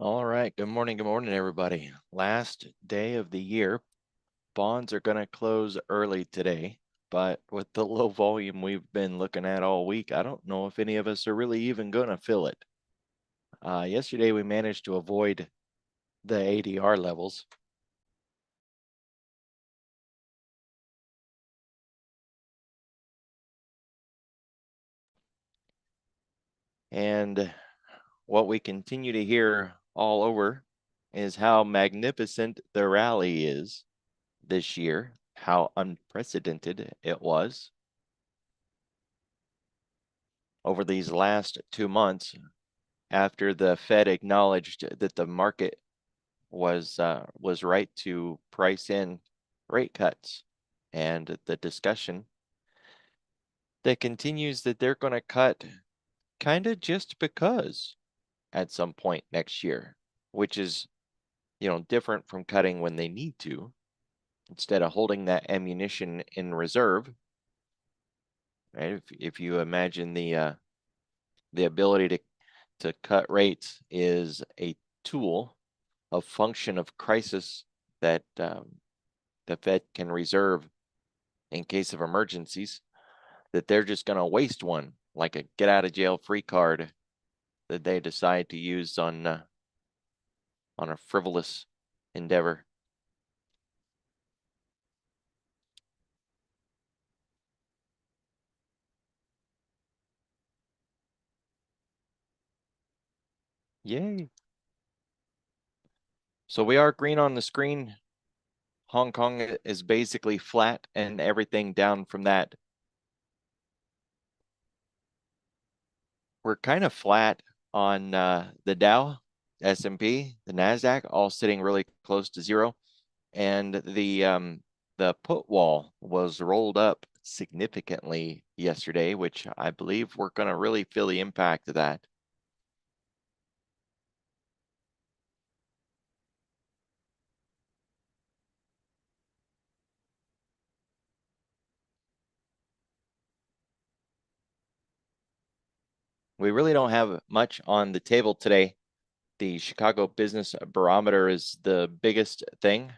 All right. Good morning, everybody. Last day of the year. Bonds are going to close early today, but with the low volume we've been looking at all week, I don't know if any of us are really even going to fill it. Yesterday, we managed to avoid the ADR levels. And what we continue to hear all over is how magnificent the rally is this year, how unprecedented it was over these last 2 months after the Fed acknowledged that the market was right to price in rate cuts, and the discussion that continues that they're going to cut kind of just because at some point next year, which is different from cutting when they need to, instead of holding that ammunition in reserve. Right? If you imagine the ability to cut rates is a tool, a function of crisis that the Fed can reserve in case of emergencies, that they're just going to waste one, like a get out of jail free card that they decide to use on a frivolous endeavor. Yay. So we are green on the screen. Hong Kong is basically flat and everything down from that. We're kind of flat on the Dow, S&P, the NASDAQ, all sitting really close to zero. And the put wall was rolled up significantly yesterday, which I believe we're going to really feel the impact of that. We really don't have much on the table today. The Chicago Business Barometer is the biggest thing.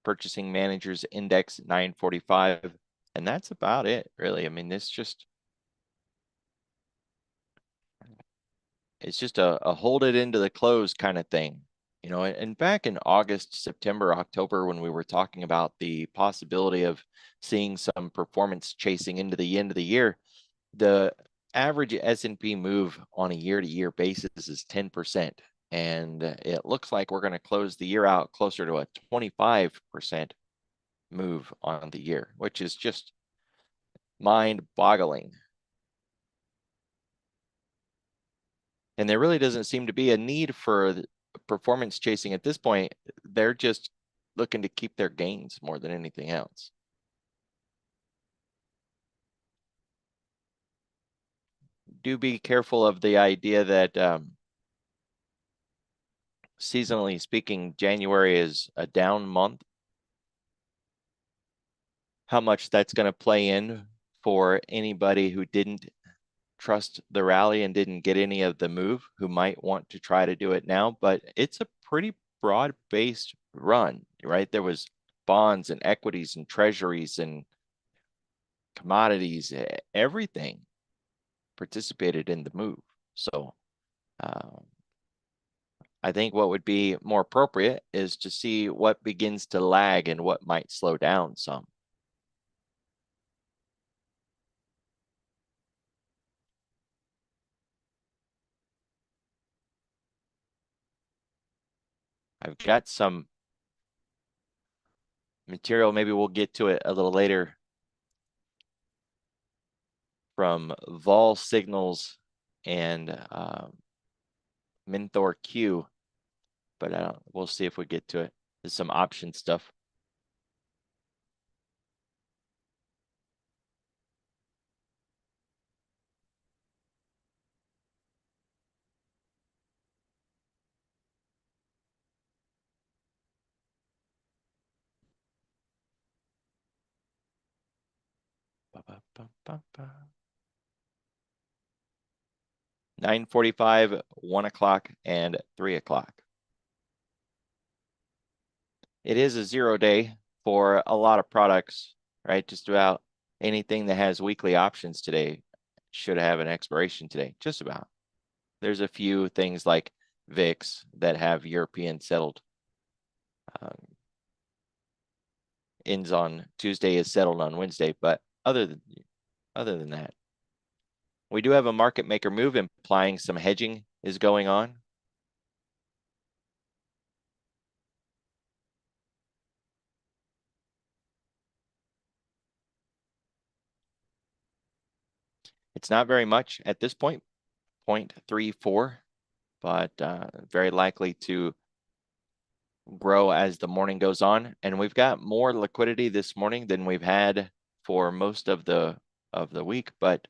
Purchasing Managers Index 945, and that's about it, really. I mean, it's just a hold it into the close kind of thing. And back in August, September, October, when we were talking about the possibility of seeing some performance chasing into the end of the year, the average S&P move on a year-to-year basis is 10%. And it looks like we're going to close the year out closer to a 25% move on the year, which is just mind-boggling. And there really doesn't seem to be a need for performance chasing at this point. They're just looking to keep their gains more than anything else. Do be careful of the idea that seasonally speaking, January is a down month. How much that's going to play in for anybody who didn't trust the rally and didn't get any of the move, who might want to try to do it now. But it's a pretty broad-based run, right? There was bonds and equities and treasuries and commodities, everything participated in the move. So I think what would be more appropriate is to see what begins to lag and what might slow down some. I've got some material, maybe we'll get to it a little later, from vol signals and Minthor Q, but we'll see if we get to it. There's some option stuff. Ba, ba, ba, ba, ba. 9:45, 1 o'clock, and 3 o'clock. It is a 0 day for a lot of products, right? Just about anything that has weekly options today should have an expiration today, just about. There's a few things like VIX that have European settled. Ends on Tuesday, is settled on Wednesday, but other than that, we do have a market maker move implying some hedging is going on. It's not very much at this point, 0.34, but very likely to grow as the morning goes on. And we've got more liquidity this morning than we've had for most of the week, but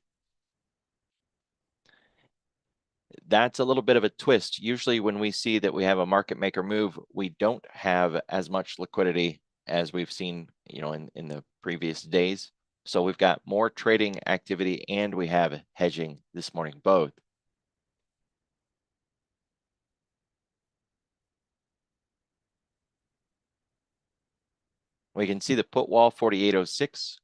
that's a little bit of a twist. Usually when we see that we have a market maker move, we don't have as much liquidity as we've seen, in the previous days. So we've got more trading activity and we have hedging this morning, both. We can see the put wall 4806.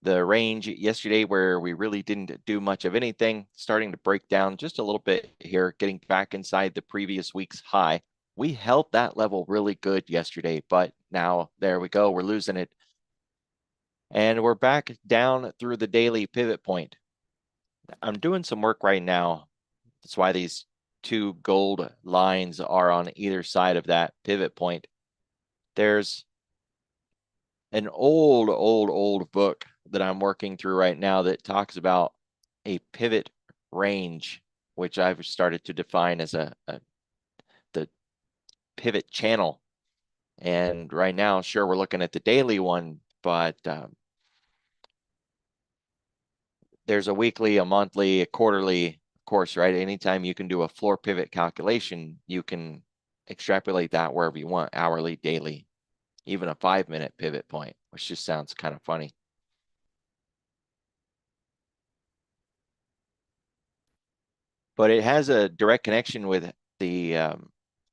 The range yesterday where we really didn't do much of anything, starting to break down just a little bit here, getting back inside the previous week's high. We held that level really good yesterday, but now there we go, we're losing it. And we're back down through the daily pivot point. I'm doing some work right now. That's why these two gold lines are on either side of that pivot point. There's an old book that I'm working through right now that talks about a pivot range, which I've started to define as the pivot channel. And right now, sure, we're looking at the daily one, but there's a weekly, a monthly, a quarterly, of course, right? Anytime you can do a floor pivot calculation, you can extrapolate that wherever you want, hourly, daily, even a 5-minute pivot point, which just sounds kind of funny. But it has a direct connection with the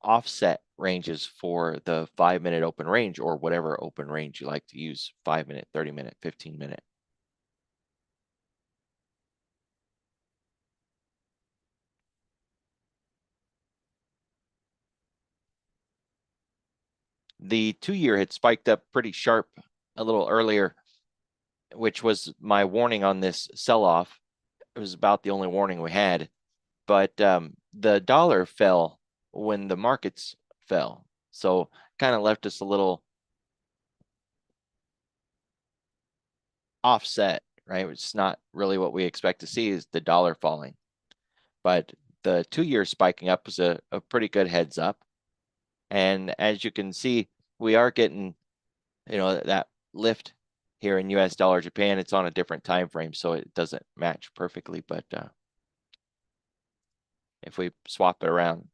offset ranges for the 5-minute open range, or whatever open range you like to use, 5-minute, 30-minute, 15-minute. The 2-year had spiked up pretty sharp a little earlier, which was my warning on this sell-off. It was about the only warning we had. But the dollar fell when the markets fell. So kind of left us a little offset, right? It's not really what we expect to see, is the dollar falling. But the 2-year spiking up was a pretty good heads up. And as you can see, we are getting, that lift here in US dollar Japan. It's on a different time frame, so it doesn't match perfectly. But if we swap it around,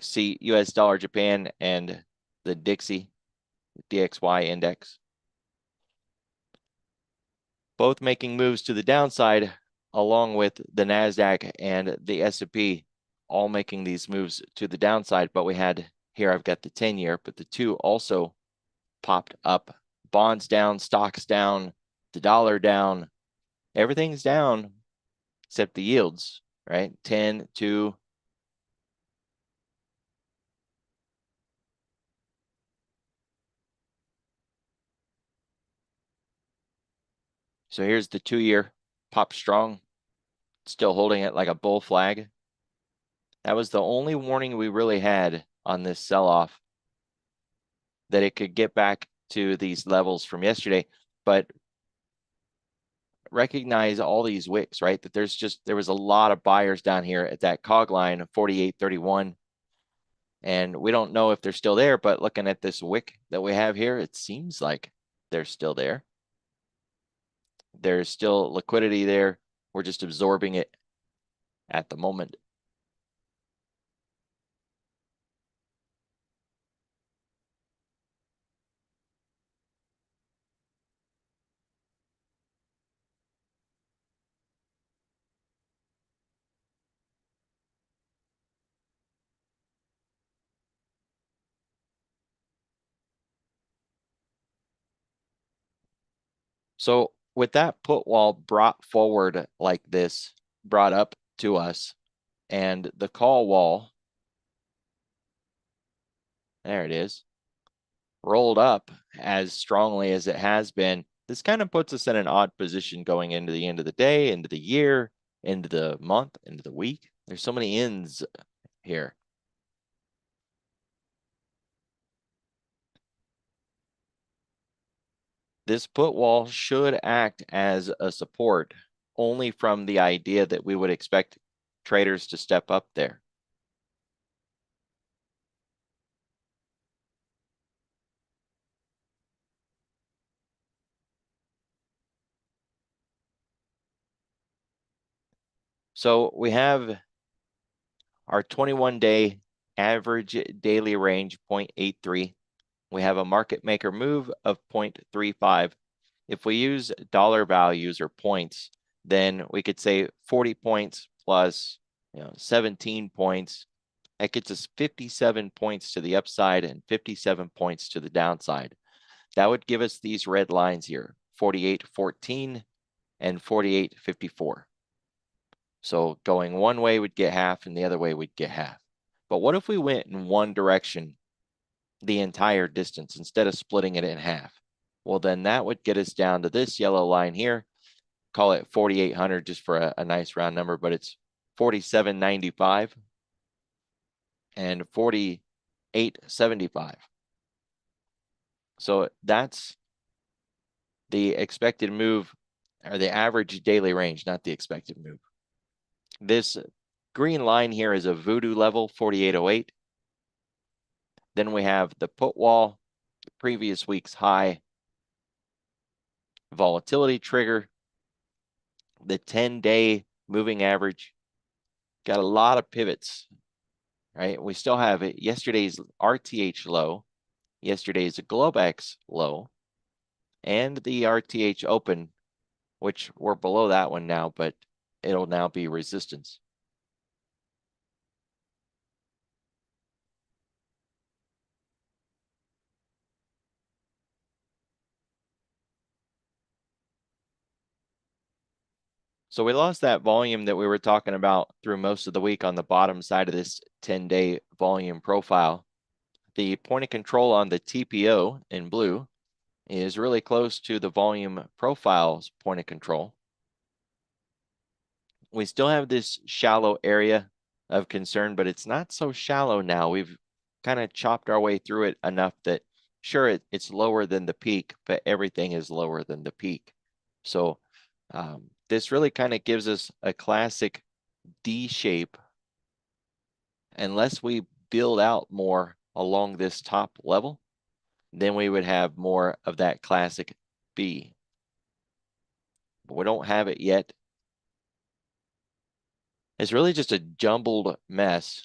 see US dollar Japan and the Dixie, DXY index, both making moves to the downside, along with the NASDAQ and the S&P, all making these moves to the downside. But we had here, I've got the 10-year, but the 2 also popped up. Bonds down, stocks down, the dollar down, everything's down except the yields, right? 10, 2. So here's the 2-year, pop strong, still holding it like a bull flag. That was the only warning we really had on this sell-off, that it could get back to these levels from yesterday. But recognize all these wicks, right? That there was a lot of buyers down here at that cog line of 48.31. And we don't know if they're still there, but looking at this wick that we have here, it seems like they're still there. There's still liquidity there. We're just absorbing it at the moment. So with that put wall brought forward like this, brought up to us, and the call wall, there it is, rolled up as strongly as it has been, this kind of puts us in an odd position going into the end of the day, into the year, into the month, into the week. There's so many ends here. This put wall should act as a support only from the idea that we would expect traders to step up there. So we have our 21-day average daily range 0.83. We have a market maker move of 0.35. If we use dollar values or points, then we could say 40 points plus 17 points. That gets us 57 points to the upside and 57 points to the downside. That would give us these red lines here, 48.14 and 48.54. So going one way would get half and the other way would get half. But what if we went in one direction the entire distance instead of splitting it in half? Well, then that would get us down to this yellow line here. Call it 4,800 just for a nice round number, but it's 47.95 and 48.75. So that's the expected move, or the average daily range, not the expected move. This green line here is a voodoo level, 48.08. Then we have the put wall, the previous week's high, volatility trigger, the 10-day moving average. Got a lot of pivots, right? We still have it. Yesterday's RTH low, yesterday's Globex low, and the RTH open, which we're below that one now, but it'll now be resistance. So we lost that volume that we were talking about through most of the week on the bottom side of this 10-day volume profile. The point of control on the TPO in blue is really close to the volume profile's point of control. We still have this shallow area of concern, but it's not so shallow now. We've kind of chopped our way through it enough that sure, it's lower than the peak, but everything is lower than the peak. So this really kind of gives us a classic D shape unless we build out more along this top level, then we would have more of that classic B. But we don't have it yet. It's really just a jumbled mess.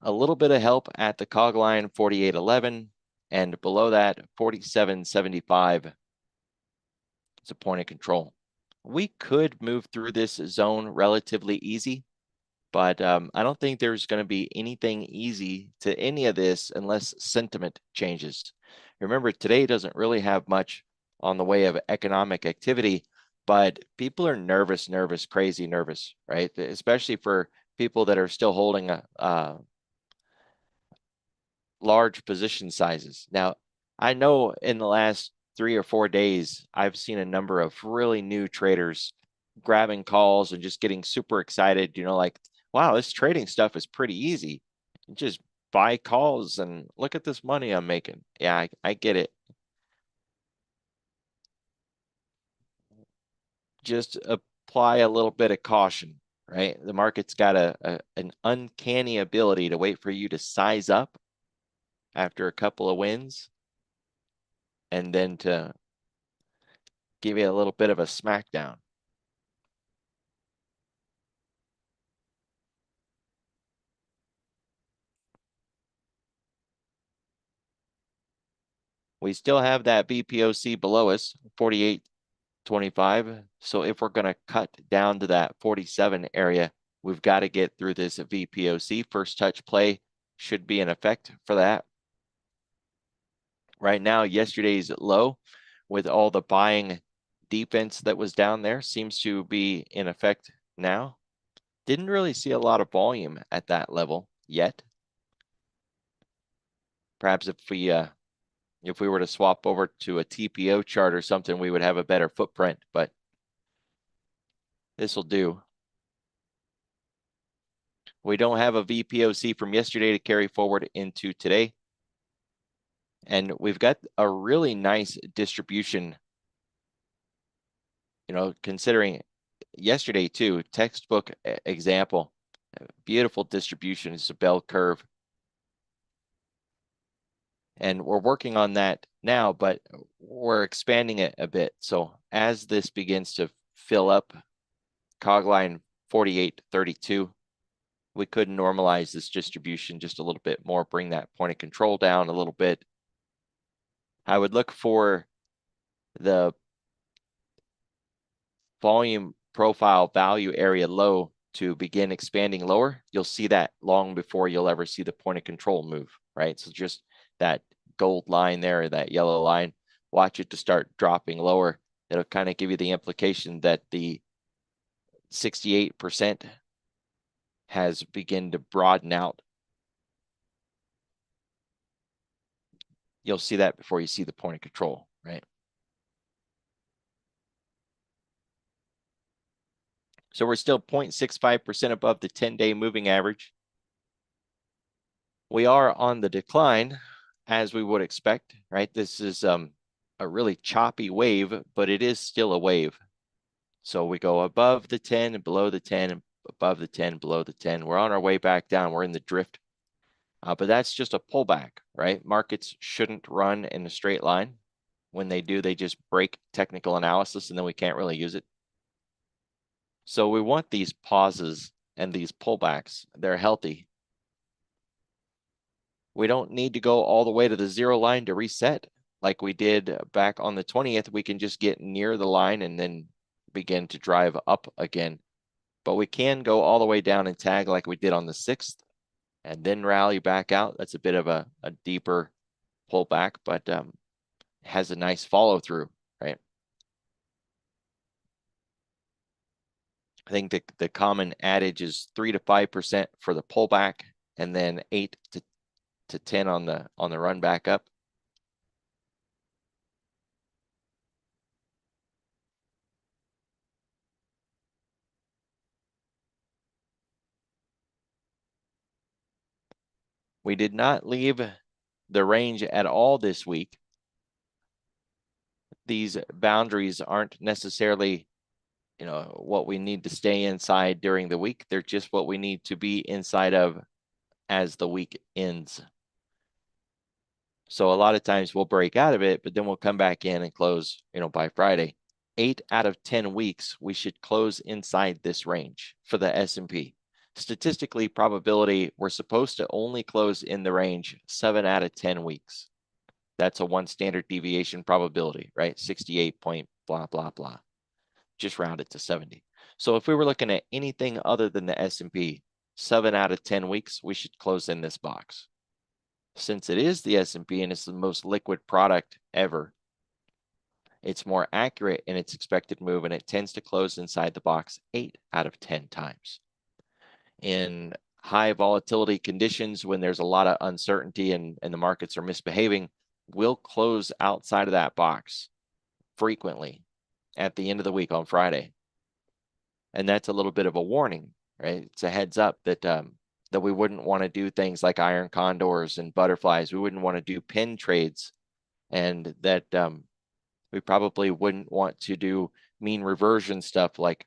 A little bit of help at the cog line 48.11, and below that 47.75 is a point of control. We could move through this zone relatively easy, but I don't think there's going to be anything easy to any of this unless sentiment changes. Remember, today doesn't really have much on the way of economic activity, but people are nervous, crazy nervous, right? Especially for people that are still holding large position sizes. Now, I know in the last 3 or 4 days, I've seen a number of really new traders grabbing calls and just getting super excited, like, wow, this trading stuff is pretty easy. Just buy calls and look at this money I'm making. Yeah, I get it. Just apply a little bit of caution, right? The market's got an uncanny ability to wait for you to size up after a couple of wins and then to give you a little bit of a smackdown. We still have that VPOC below us, 48.25. So if we're going to cut down to that 47 area, we've got to get through this VPOC. First touch play should be in effect for that. Right now, yesterday's low with all the buying defense that was down there seems to be in effect now. Didn't really see a lot of volume at that level yet. Perhaps if we were to swap over to a TPO chart or something, we would have a better footprint, but this will do. We don't have a VPOC from yesterday to carry forward into today. And we've got a really nice distribution, considering yesterday too, textbook example, beautiful distribution. It's a bell curve. And we're working on that now, but we're expanding it a bit. So as this begins to fill up cog line 4832, we could normalize this distribution just a little bit more, bring that point of control down a little bit. I would look for the volume profile value area low to begin expanding lower. You'll see that long before you'll ever see the point of control move, right? So just that gold line there, that yellow line, watch it to start dropping lower. It'll kind of give you the implication that the 68% has begun to broaden out. You'll see that before you see the point of control, right? So we're still 0.65% above the 10-day moving average. We are on the decline, as we would expect, right? This is a really choppy wave, but it is still a wave. So we go above the 10 and below the 10 and above the 10, below the 10. We're on our way back down. We're in the drift. But that's just a pullback, right? Markets shouldn't run in a straight line. When they do, they just break technical analysis and then we can't really use it. So we want these pauses and these pullbacks. They're healthy. We don't need to go all the way to the zero line to reset like we did back on the 20th. We can just get near the line and then begin to drive up again. But we can go all the way down and tag like we did on the 6th and then rally back out. That's a bit of a deeper pullback, but has a nice follow through, right? I think the common adage is 3 to 5% for the pullback and then 8 to 10 on the run back up. We did not leave the range at all this week. These boundaries aren't necessarily, what we need to stay inside during the week. They're just what we need to be inside of as the week ends. So a lot of times we'll break out of it, but then we'll come back in and close, by Friday. 8 out of 10 weeks, we should close inside this range for the S&P. Statistically, probability, we're supposed to only close in the range 7 out of 10 weeks. That's a 1 standard deviation probability, right? 68 point blah, blah, blah. Just round it to 70. So if we were looking at anything other than the S&P, 7 out of 10 weeks, we should close in this box. Since it is the S&P and it's the most liquid product ever, it's more accurate in its expected move, and it tends to close inside the box 8 out of 10 times. In high volatility conditions, when there's a lot of uncertainty and the markets are misbehaving, we'll close outside of that box frequently at the end of the week on Friday. And that's a little bit of a warning, right? It's a heads up that that we wouldn't want to do things like iron condors and butterflies. We wouldn't want to do pin trades, and that we probably wouldn't want to do mean reversion stuff like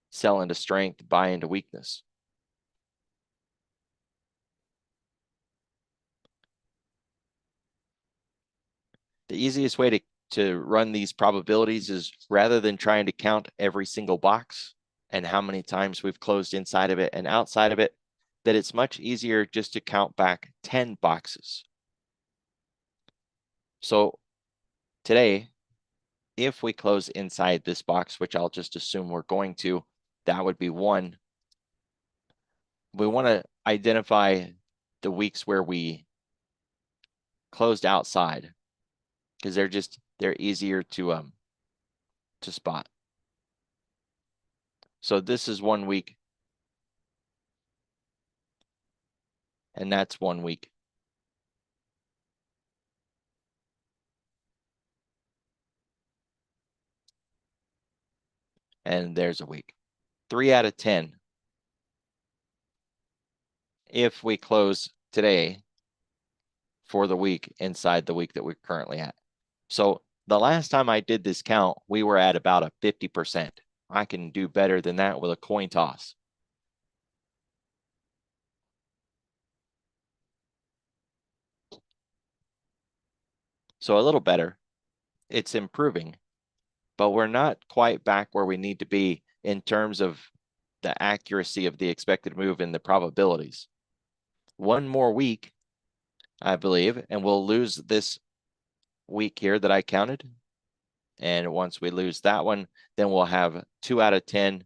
sell into strength, buy into weakness. The easiest way to run these probabilities is, rather than trying to count every single box and how many times we've closed inside of it and outside of it, that it's much easier just to count back 10 boxes. So today, if we close inside this box, which I'll just assume we're going to, that would be 1. We want to identify the weeks where we closed outside, because they're easier to to spot. So this is 1 week. And that's 1 week. And there's a week. 3 out of 10. If we close today for the week inside the week that we're currently at. So the last time I did this count, we were at about a 50%. I can do better than that with a coin toss. So a little better. It's improving, but we're not quite back where we need to be in terms of the accuracy of the expected move and the probabilities. 1 more week, I believe, and we'll lose this week here that I counted. And once we lose that one, then we'll have 2 out of 10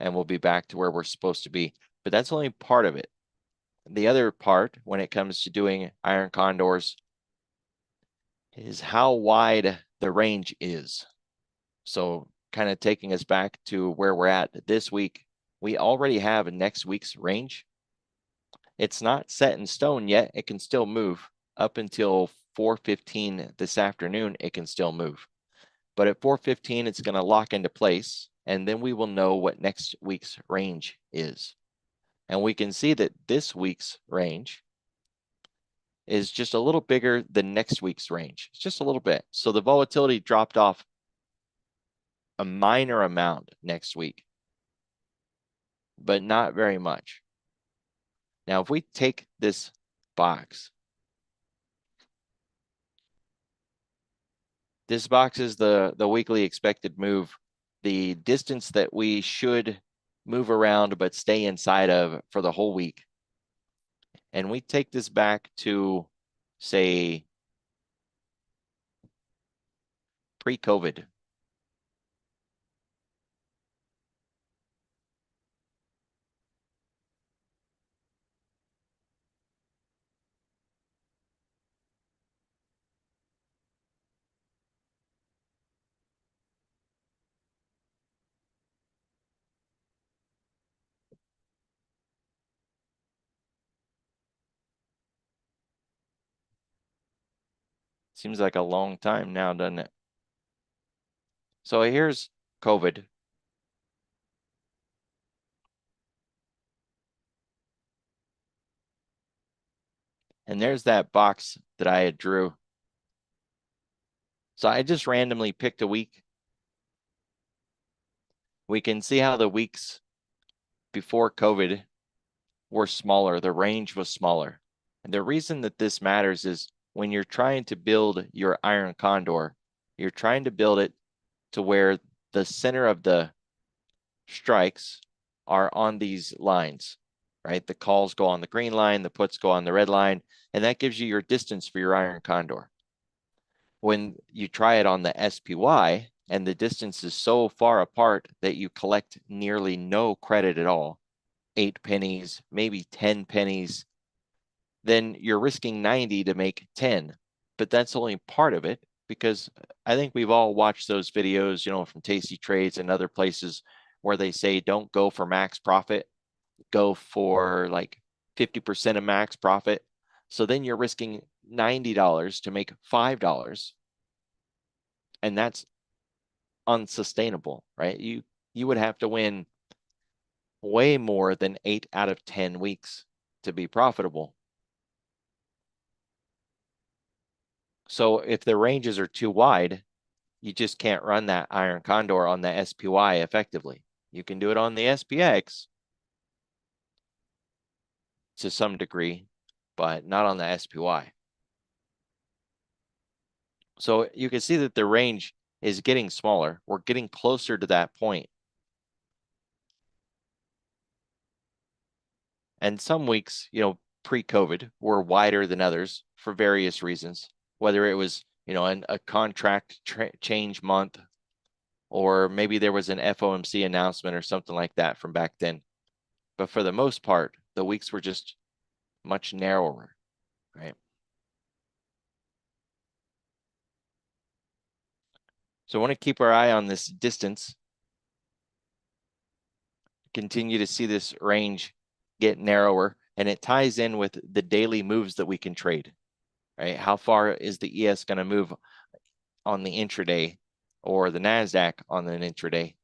and we'll be back to where we're supposed to be. But that's only part of it. The other part, when it comes to doing iron condors, is how wide the range is. So kind of taking us back to where we're at this week, we already have next week's range. It's not set in stone yet. It can still move up until 4:15 this afternoon. It can still move. But at 4:15, it's going to lock into place, and then we will know what next week's range is. And we can see that this week's range is just a little bigger than next week's range. It's just a little bit. So the volatility dropped off a minor amount next week, but not very much. Now, if we take this box, this box is the weekly expected move, the distance that we should move around but stay inside of for the whole week. And we take this back to, say, pre-COVID. Seems like a long time now, doesn't it? So here's COVID. And there's that box that I had drew. So I just randomly picked a week. We can see how the weeks before COVID were smaller. The range was smaller. And the reason that this matters is when you're trying to build your iron condor, you're trying to build it to where the center of the strikes are on these lines, right? The calls go on the green line, the puts go on the red line, and that gives you your distance for your iron condor. When you try it on the SPY and the distance is so far apart that you collect nearly no credit at all, 8 pennies, maybe 10 pennies, then you're risking 90 to make 10. But that's only part of it, because I think we've all watched those videos, from Tasty Trades and other places where they say, don't go for max profit, go for like 50% of max profit. So then you're risking $90 to make $5. And that's unsustainable, right? You would have to win way more than 8 out of 10 weeks to be profitable. So if the ranges are too wide, you just can't run that iron condor on the SPY effectively. You can do it on the SPX to some degree, but not on the SPY. So you can see that the range is getting smaller. We're getting closer to that point. And some weeks, pre-COVID were wider than others for various reasons, whether it was, a contract change month, or maybe there was an FOMC announcement or something like that from back then. But for the most part, the weeks were just much narrower, right? So I want to keep our eye on this distance. Continue to see this range get narrower, and it ties in with the daily moves that we can trade, right? How far is the ES going to move on the intraday or the NASDAQ on an intraday?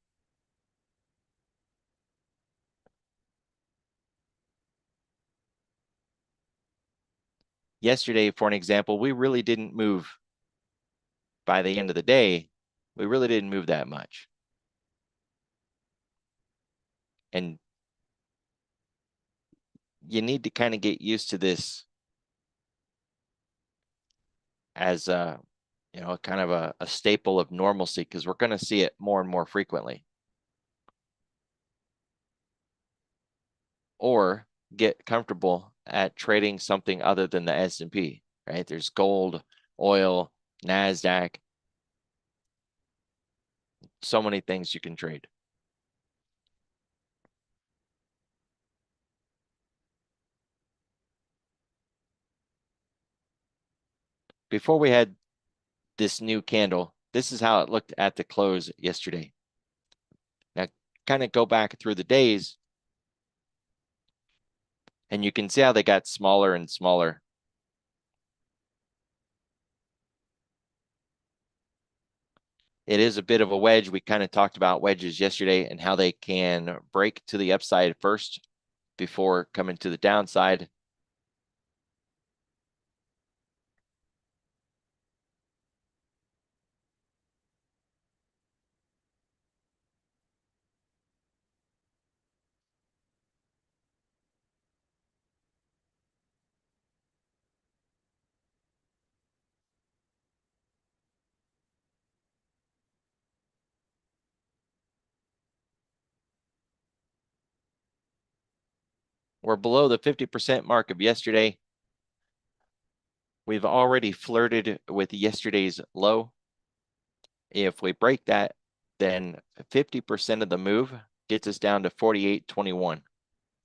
Yesterday, for an example, we really didn't move. By the end of the day, we really didn't move that much. And you need to kind of get used to this as a, kind of a staple of normalcy, because we're going to see it more and more frequently. Or get comfortable at trading something other than the S&P, right? There's gold, oil, NASDAQ, so many things you can trade. Before we had this new candle, this is how it looked at the close yesterday. Now, kind of go back through the days, and you can see how they got smaller and smaller. It is a bit of a wedge. We kind of talked about wedges yesterday and how they can break to the upside first before coming to the downside. We're below the 50% mark of yesterday. We've already flirted with yesterday's low. If we break that, then 50% of the move gets us down to 48.21,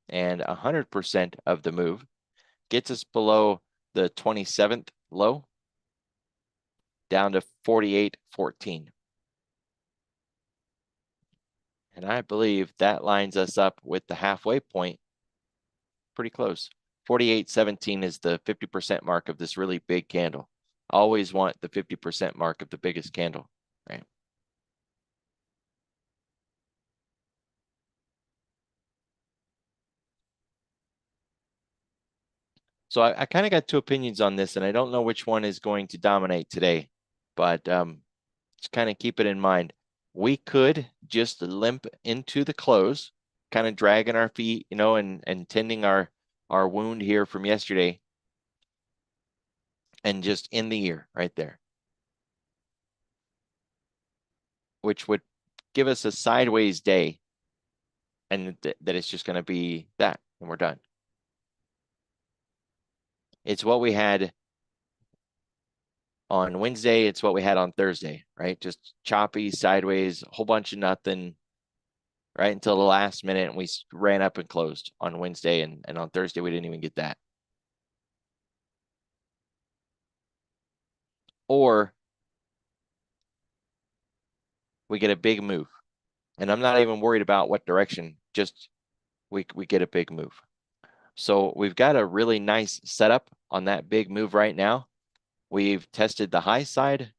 and 100% of the move gets us below the 27th low, down to 48.14. And I believe that lines us up with the halfway point pretty close. 48.17 is the 50% mark of this really big candle. Always want the 50% mark of the biggest candle, right? So I kind of got two opinions on this, and I don't know which one is going to dominate today, but just kind of keep it in mind. We could just limp into the close, kind of dragging our feet, and tending our wound here from yesterday, and just end the year right there, which would give us a sideways day, and that it's just going to be that, and we're done. It's what we had on Wednesday. It's what we had on Thursday, right? Just choppy, sideways, a whole bunch of nothing, right? Until the last minute, and we ran up and closed on Wednesday, and on Thursday, we didn't even get that. Or we get a big move. And I'm not even worried about what direction, just we get a big move. So we've got a really nice setup on that big move right now. We've tested the high side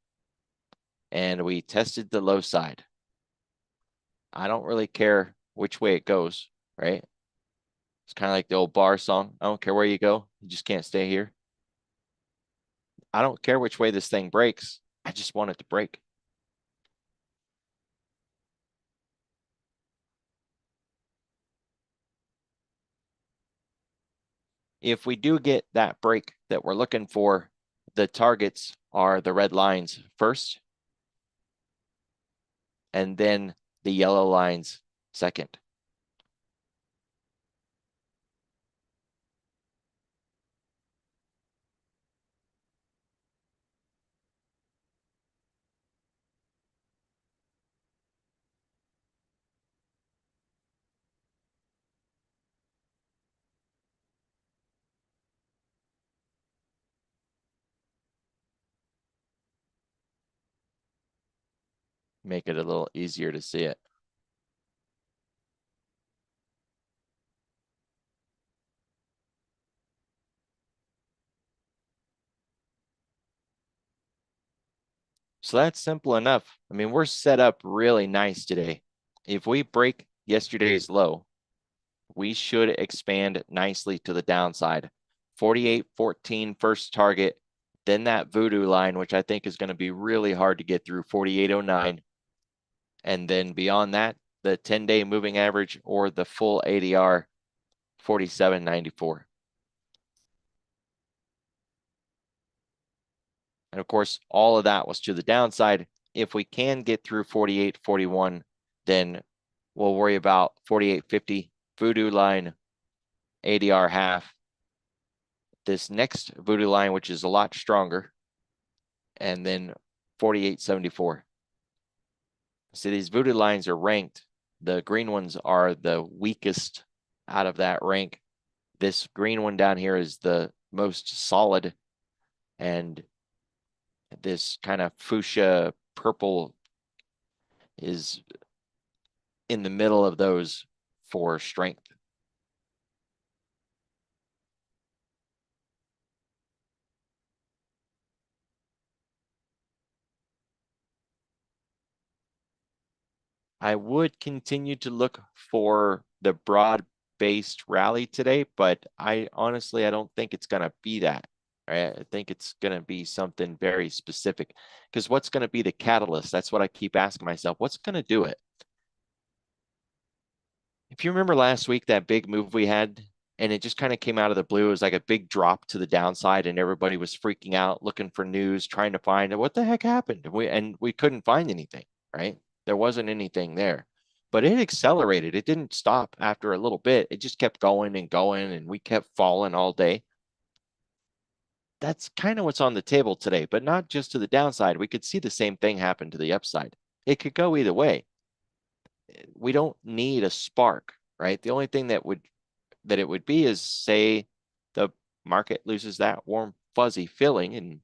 and we tested the low side. I don't really care which way it goes, right? It's kind of like the old bar song. I don't care where you go, you just can't stay here. I don't care which way this thing breaks. I just want it to break. If we do get that break that we're looking for, the targets are the red lines first, and then the yellow lines second. make it a little easier to see it. So that's simple enough. I mean, we're set up really nice today. If we break yesterday's low, we should expand nicely to the downside. 48.14 first target, then that voodoo line, which I think is going to be really hard to get through, 48.09. And then beyond that, the 10-day moving average or the full ADR, 47.94. And of course, all of that was to the downside. If we can get through 48.41, then we'll worry about 48.50 voodoo line, ADR half. This next voodoo line, which is a lot stronger, and then 48.74. So these voodoo lines are ranked. The green ones are the weakest out of that rank. This green one down here is the most solid, and this kind of fuchsia purple is in the middle of those for strength. I would continue to look for the broad-based rally today, but I don't think it's going to be that. Right? I think it's going to be something very specific, because what's going to be the catalyst? That's what I keep asking myself. What's going to do it? If you remember last week, that big move we had, and it just kind of came out of the blue. It was like a big drop to the downside, and everybody was freaking out, looking for news, trying to find what the heck happened. We couldn't find anything, right? There wasn't anything there, but it accelerated. It didn't stop after a little bit. It just kept going and going, and we kept falling all day. That's kind of what's on the table today, but not just to the downside. We could see the same thing happen to the upside. It could go either way. We don't need a spark, right? The only thing that it would be is, say, the market loses that warm, fuzzy feeling and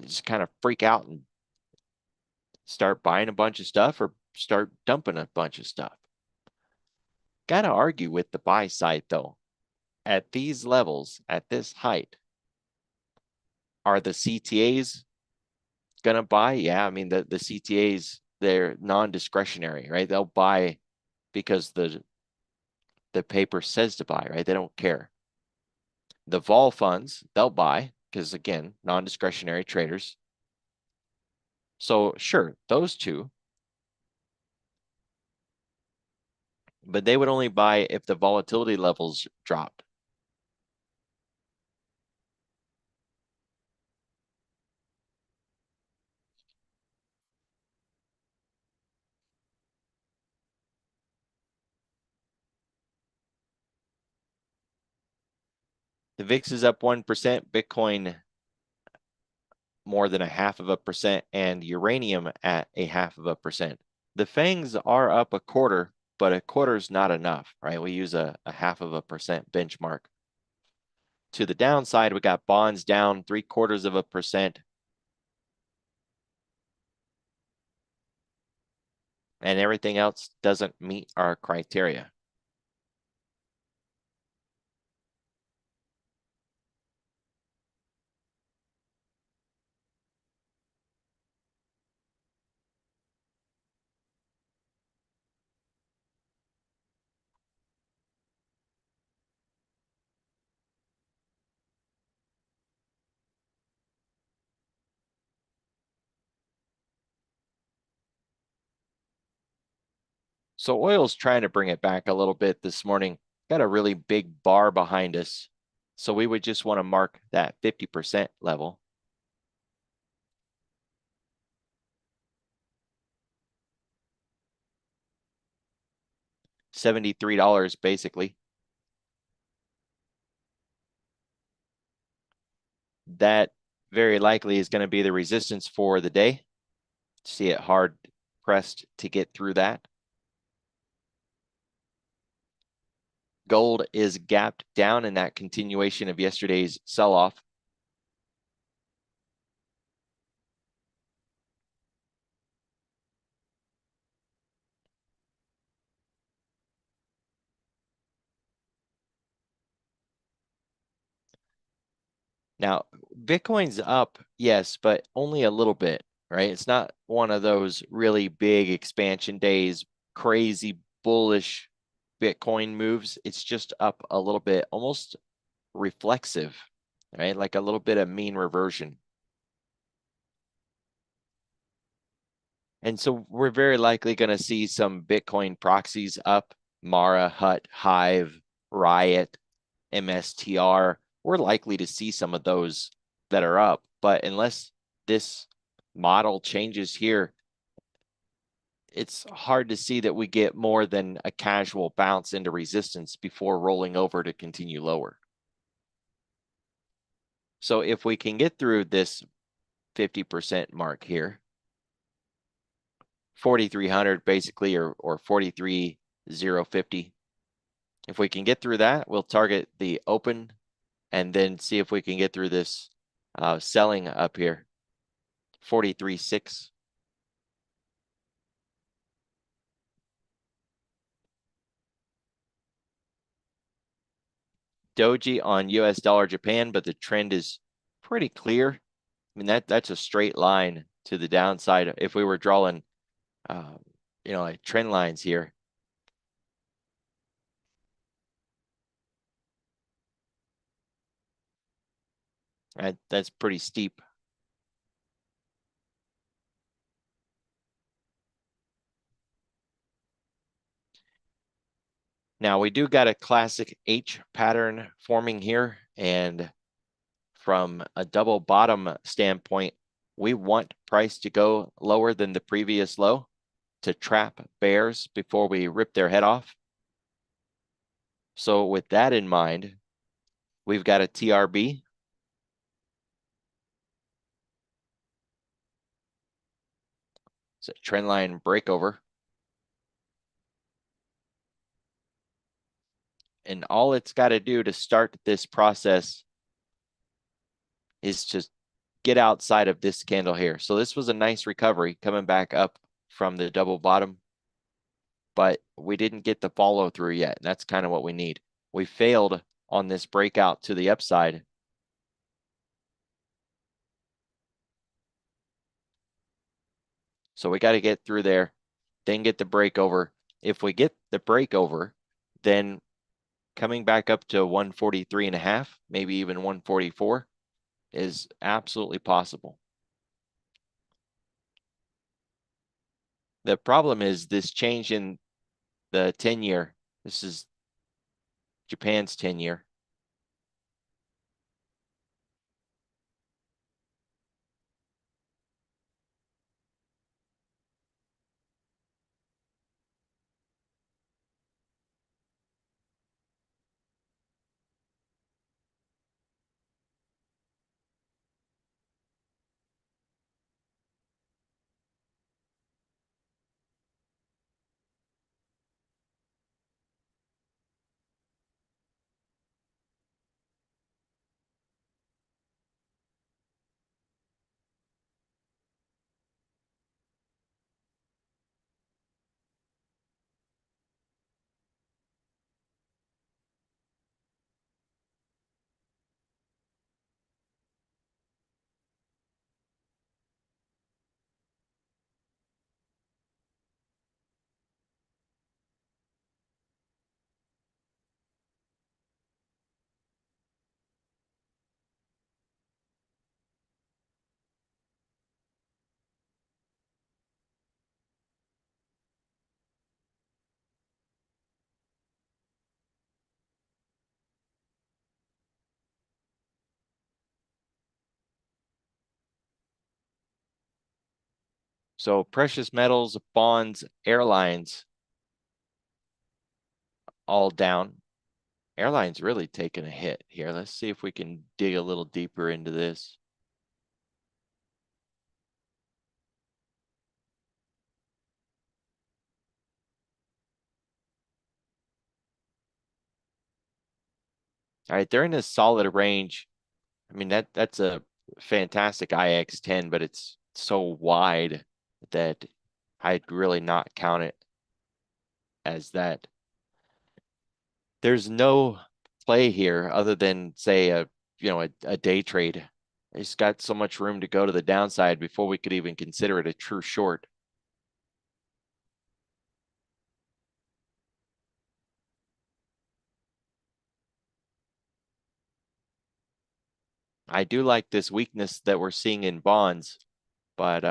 just kind of freak out and start buying a bunch of stuff or start dumping a bunch of stuff. Got to argue with the buy side, though. At these levels, at this height, are the CTAs going to buy? Yeah, I mean, the CTAs, they're non-discretionary, right? They'll buy because the paper says to buy, right? They don't care. The vol funds, they'll buy because, again, non-discretionary traders. So sure, those two, but they would only buy if the volatility levels dropped. The VIX is up 1%, Bitcoin more than 0.5%, and uranium at 0.5%. The FANGs are up 1/4, but 1/4 is not enough, right? We use a 0.5% benchmark. To the downside, we got bonds down 0.75%. And everything else doesn't meet our criteria. So oil's trying to bring it back a little bit this morning. Got a really big bar behind us. So we would just want to mark that 50% level. $73 basically. That very likely is going to be the resistance for the day. See it hard pressed to get through that. Gold is gapped down in that continuation of yesterday's sell-off. Now, Bitcoin's up, yes, but only a little bit, right? It's not one of those really big expansion days, crazy bullish Bitcoin moves. It's just up a little bit, almost reflexive, right? Like a little bit of mean reversion. And so we're very likely going to see some Bitcoin proxies up, Mara, Hut, Hive, Riot, MSTR. We're likely to see some of those that are up, but unless this model changes here, it's hard to see that we get more than a casual bounce into resistance before rolling over to continue lower. So if we can get through this 50% mark here, 4,300 basically, or 43,050. If we can get through that, we'll target the open and then see if we can get through this selling up here, 43.6. Doji on US dollar Japan, but the trend is pretty clear. I mean, that's a straight line to the downside. If we were drawing, like trend lines here. That's pretty steep. Now we do got a classic H pattern forming here, and from a double bottom standpoint, we want price to go lower than the previous low to trap bears before we rip their head off. So with that in mind, we've got a TRB. It's a trend line breakover. And all it's got to do to start this process is just get outside of this candle here. So this was a nice recovery coming back up from the double bottom, but we didn't get the follow through yet. And that's kind of what we need. We failed on this breakout to the upside. So we got to get through there, then get the breakover. If we get the breakover, then coming back up to 143.5, maybe even 144 is absolutely possible. The problem is this change in the 10-year. This is Japan's 10-year. So precious metals, bonds, airlines, all down. Airlines really taking a hit here. Let's see if we can dig a little deeper into this. All right, they're in a solid range. I mean, that's a fantastic IX10, but it's so wide that I'd really not count it as that. There's no play here other than, say, a a day trade. It's got so much room to go to the downside before we could even consider it a true short. I do like this weakness that we're seeing in bonds, but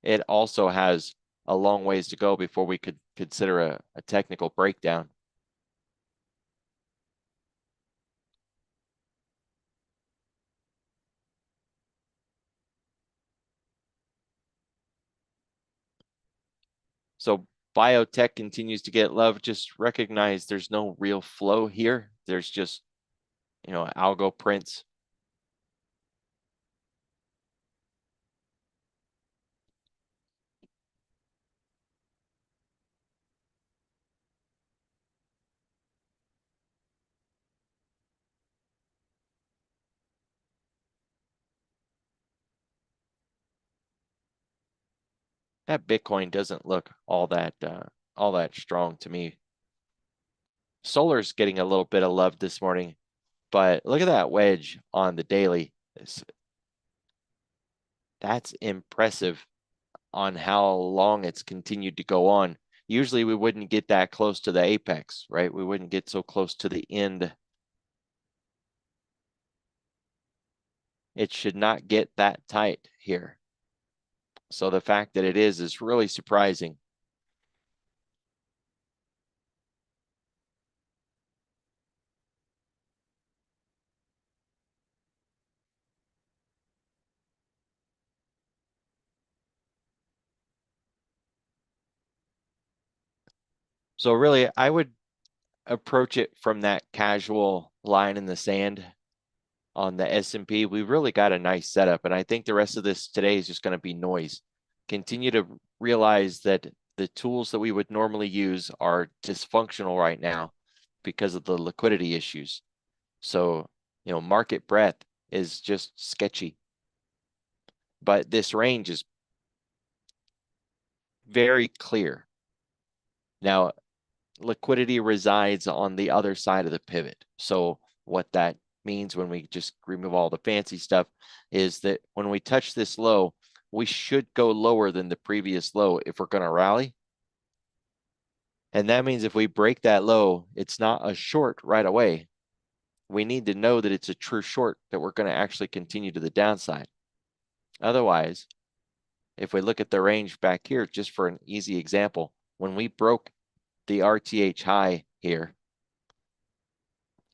it also has a long ways to go before we could consider a technical breakdown. So biotech continues to get love. Just recognize there's no real flow here. There's just, algo prints. That Bitcoin doesn't look all that strong to me. Solar's getting a little bit of love this morning, but look at that wedge on the daily. That's impressive on how long it's continued to go on. Usually we wouldn't get that close to the apex, right? We wouldn't get so close to the end. It should not get that tight here. So the fact that it is really surprising. So really, I would approach it from that casual line in the sand on the S&P. We've really got a nice setup, and I think the rest of this today is just going to be noise. Continue to realize that the tools that we would normally use are dysfunctional right now because of the liquidity issues. So, market breadth is just sketchy. But this range is very clear. Now, liquidity resides on the other side of the pivot. So what that means when we just remove all the fancy stuff is that when we touch this low, we should go lower than the previous low if we're going to rally. And that means if we break that low, it's not a short right away. We need to know that it's a true short, that we're going to actually continue to the downside. Otherwise, if we look at the range back here, just for an easy example, when we broke the RTH high here,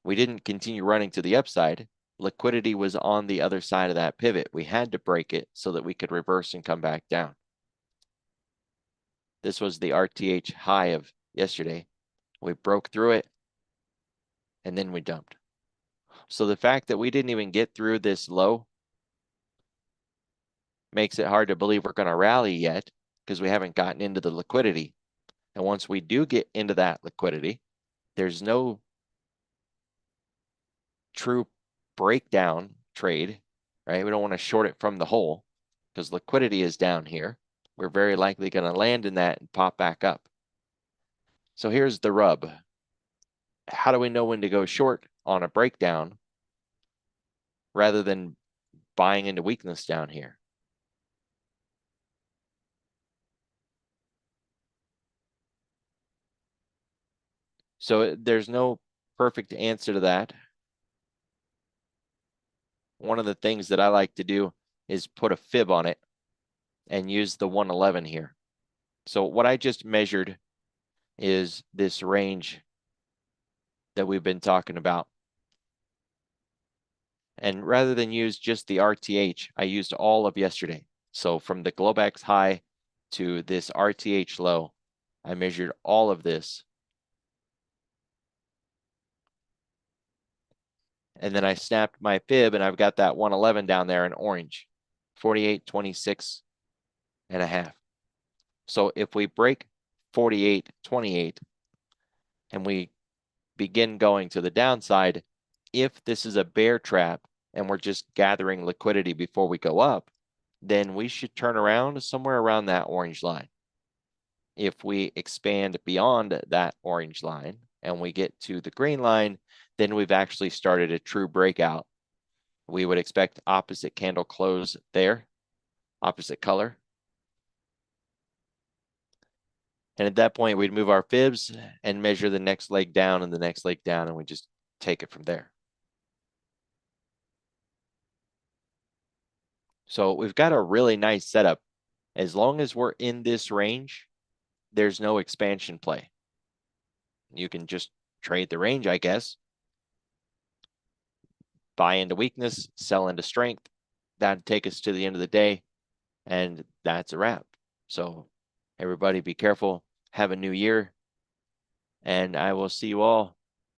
we didn't continue running to the upside. Liquidity was on the other side of that pivot. We had to break it so that we could reverse and come back down. This was the RTH high of yesterday. We broke through it, and then we dumped. So the fact that we didn't even get through this low makes it hard to believe we're going to rally yet, because we haven't gotten into the liquidity. And once we do get into that liquidity, there's no true breakdown trade, right? We don't want to short it from the hole because liquidity is down here. We're very likely going to land in that and pop back up. So here's the rub. How do we know when to go short on a breakdown rather than buying into weakness down here? So there's no perfect answer to that. One of the things that I like to do is put a fib on it and use the 111 here. So what I just measured is this range that we've been talking about. And rather than use just the RTH, I used all of yesterday. So from the Globex high to this RTH low, I measured all of this. And then I snapped my fib, and I've got that 111 down there in orange, 48.26 and a half. So if we break 48.28 and we begin going to the downside, if this is a bear trap and we're just gathering liquidity before we go up, then we should turn around somewhere around that orange line. If we expand beyond that orange line, and we get to the green line, then we've actually started a true breakout. We would expect opposite candle close there, opposite color. And at that point, we'd move our fibs and measure the next leg down and the next leg down, and we just take it from there. So we've got a really nice setup. As long as we're in this range, there's no expansion play. You can just trade the range, I guess. Buy into weakness, sell into strength. That'd take us to the end of the day, and that's a wrap. So everybody be careful. Have a new year, and I will see you all